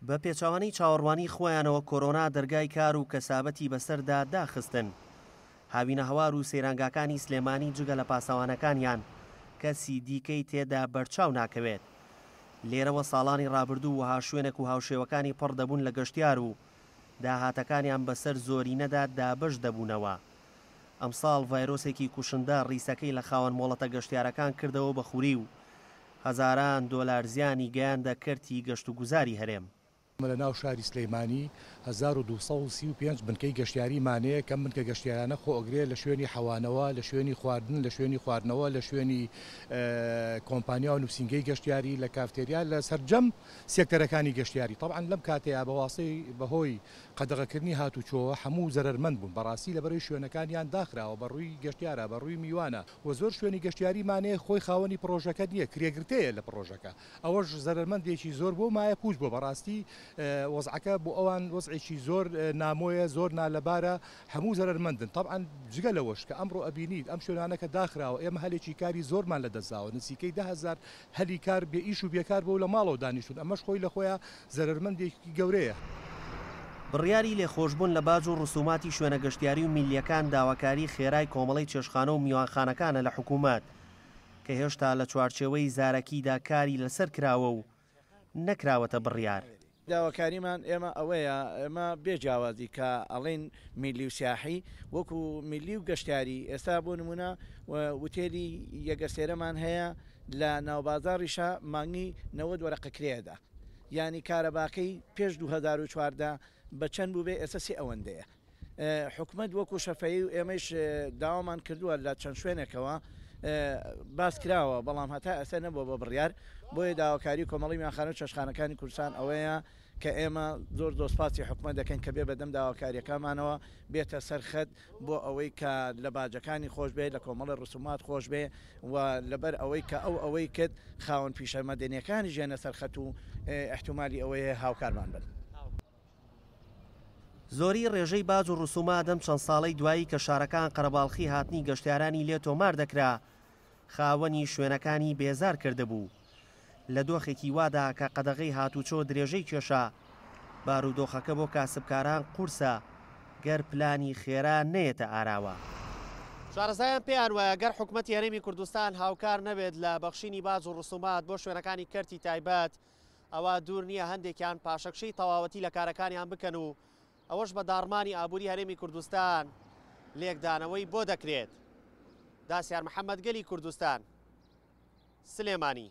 بە پێچەوانەی چاوەڕوانی خۆیانەوە کۆرۆنا دەرگای کار و کەسابەتی بەسەردا داخستن. هاوینە هەوار و سەیرانگاکانی سلێمانی جگە لە پاسەوانەکانیان کەسی دیکەی تێدا بەرچاو ناکەوێت. لێرەوە ساڵانی ڕابردوو وها شوێنێک و هاوشێوەکانی پڕ دەبوون لە گەشتیار و داهاتەکانیان بەسەر زۆرینەدا دابش دەبوونەوە. ئەمساڵ ڤایرۆسێکی کوشندە ڕیسەکەی لە خاوەن مۆڵەتە گەشتیارەکان کردەوە بە خوری و هەزاران دۆلار زیانی گەیاندە کەرتی گەشت و گوزاری هەرێم. لە ناو شاری سلەیمانی 1235 بنکەی گەشتیاری مانەیە کەم بنکە گەشتیارانە خۆ ئەگرێ لە شوێنی حەوانەوە، لە شوێنی خواردن، لە شوێنی خواردنەوە، لە شوێنی کۆمپانیا و نووسینگەی گەشتیاری، لە کافتێریا، لە سەرجەم سێکتەرەکانی گەشتیاری. طبعاً لەم کاتەیە بەواسطەی بەهۆی قەدەغەکردنی هاتوچۆوە هەموو زەرمەند بوون. بەڕاستی لەبەرەوەی شوێنەکانیان داخراوە بەڕووی گەشتیارە، بەڕووی میوانە و زۆر شوێنی گەشتیاری مانەیە خۆی خاوەنی پرۆژەکە نییە، کرێگرتەیە لە پرۆژەکە. ئەوەش زەرمەندێکی زۆر بۆ مایە پوش بۆ. بەڕاستی وەزعەکە بۆ ئەوان وەزعێکی زۆر نامۆیە، زۆر نالەبارە، هەموو زەرمەندن. طبعاً جگە لەوەش کە ئەمڕۆ ئەبینیت ئەم شوێنانەکە داخراوە، ئێمە هەلێکی کاری زۆرمان لەدەستداوە، نزیکەی 10,000 هەلی کار بێ ئیش و بێکار بۆ لە ماڵەوە دانیشتون. ئەمەش خۆی لە خۆیان زەرمەندێکی گەورەیە. بڕیاری لێخۆشبوون لە باج و ڕسوماتی شوێنە گەشتیاری و میلیەکان داواکاری خێرای کۆمەڵی چێشخانە و میوانخانەکانە لە حکوومەت کە هێشتا لە چوارچێوەی زارەکیدا کاری لەسەر کراوە و نەکراوەتە بڕیار. داواکاریمان ئێمە ئەوەیە، ئێمە بێجیاوازی کە ئەڵێن میلی و سیاحی وەکو میلی و گەشتیاری ئێستا بۆ نمونە وتێلی یەگەسێرەمان هەیە لە ناوبازاڕیشە مانگی 90 وەرەقە کرێدا، یعنی کارەباکەی پێش 2014 بە چەند بوو بێ ئێستا 30 ئەوەندەیە. حکومەت وەکو شەفەی و ئێمەش داوامان کردووە لە چەند شوێنێکەوە باس کراوە، بەڵام هەتا ئەسە نەبووە بە بڕیار. بۆیە داواکاری کۆمەڵی میوانخانە و چێشتخانەکانی کوردستان ئەوەیە کە ئێمە زۆر دۆسپاسی حکومەت دەکەن کە بێ بەدەم داواکاریەکەمانەوە بێتە سەرخەت بۆ ئەوەی کە لە باجەکانی خۆش بێ، لە کۆمەڵی ڕسومات خۆش بێ و لەبەر ئەوەی کە ئەوەی کرد خاوەن پیشەمەدەنیەکانی ژێنە سەرخەت و احتیمالی ئەوەیە هاوکارمان بن. زۆری ڕێژەی باج و ڕسوما دەم چەند ساڵەی دوایی کە شارەکان قەرەباڵخی هاتنی گەشتیارانی لێ تۆمار دەکرا خاوەنی شوێنەکانی بێزار کردهبوو. لە دۆخێکی وادا کە قەدەغەی هاتوچۆ درێژەی کێشە بارودۆخەکە بۆ کاسبکاران قورسە گەر پلانی خێرا نەیەتە ئاراوە. شارەزایان پێیان وایە گەر حکومەتی هەرێمی کوردستان هاوکار نەبێت لە بەخشینی باج و ڕسومات بۆ شوێنەکانی کەرتی تایبەت، ئەوە دوور نییە هەندێکیان پاشەکشەی تەواوەتی لە کارەکانیان بکەن و ئەوەش بە داڕمانی ئابووری هەرێمی کوردستان لێکدانەوەی بۆ دەکرێت. داسیار محەممەد گەلی کوردستان، سلێمانی.